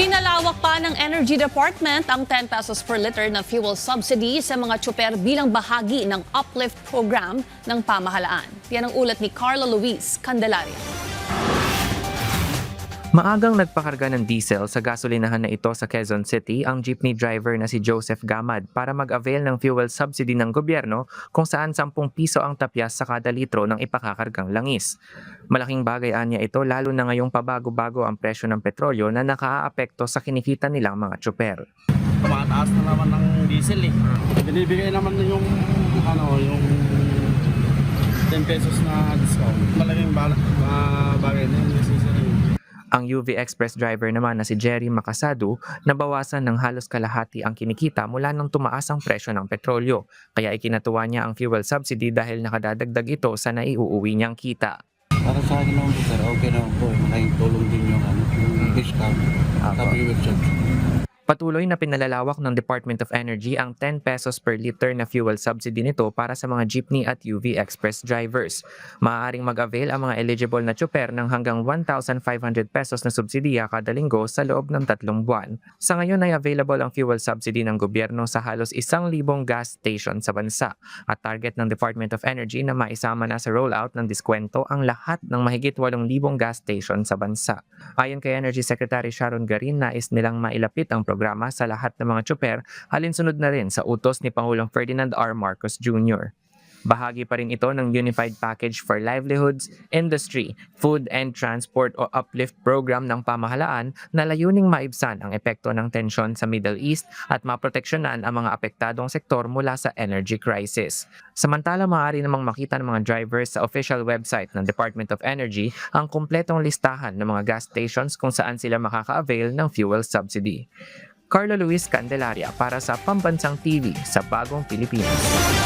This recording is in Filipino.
Pinalawak pa ng Energy Department ang 10 pesos per liter na fuel subsidy sa mga tsuper bilang bahagi ng uplift program ng pamahalaan. Yan ang ulat ni Carla Luis Candelaria. Maagang nagpakarga ng diesel sa gasolinahan na ito sa Quezon City ang jeepney driver na si Joseph Gamad para mag-avail ng fuel subsidy ng gobyerno kung saan 10 piso ang tapyas sa kada litro ng ipakakargang langis. Malaking bagay anya ito lalo na ngayong pabago-bago ang presyo ng petrolyo na nakaaapekto sa kinikita nilang mga tsuper. Tumataas na naman ng diesel eh. Binibigay naman na yung 10 pesos na discount. Malaking bagay na yun kasi Ang UV Express driver naman na si Jerry Macasado, nabawasan ng halos kalahati ang kinikita mula nang tumaas ang presyo ng petrolyo. Kaya ikinatuwa niya ang fuel subsidy dahil nakadadagdag ito sa naiuuwi niyang kita. Para sa akin naman po sir, okay naman po. Malaking tulong din yung discount sa fuel subsidy. Patuloy na pinalalawak ng Department of Energy ang 10 pesos per liter na fuel subsidy nito para sa mga jeepney at UV Express drivers. Maaaring mag-avail ang mga eligible na tsuper ng hanggang 1,500 pesos na subsidiya kada linggo sa loob ng 3 buwan. Sa ngayon ay available ang fuel subsidy ng gobyerno sa halos 1,000 gas station sa bansa at target ng Department of Energy na maisama na sa rollout ng diskwento ang lahat ng mahigit 8,000 gas station sa bansa. Ayon kay Energy Secretary Sharon Garin, nais nilang mailapit ang programa sa lahat ng mga tsuper, alinsunod na rin sa utos ni Pangulong Ferdinand R. Marcos Jr. Bahagi pa rin ito ng Unified Package for Livelihoods, Industry, Food and Transport o Uplift Program ng pamahalaan na layuning maibsan ang epekto ng tensyon sa Middle East at maproteksyonan ang mga apektadong sektor mula sa energy crisis. Samantala, maaari namang makita ng mga drivers sa official website ng Department of Energy ang kumpletong listahan ng mga gas stations kung saan sila makaka-avail ng fuel subsidy. Carla Luis Candelaria para sa Pambansang TV sa Bagong Pilipinas.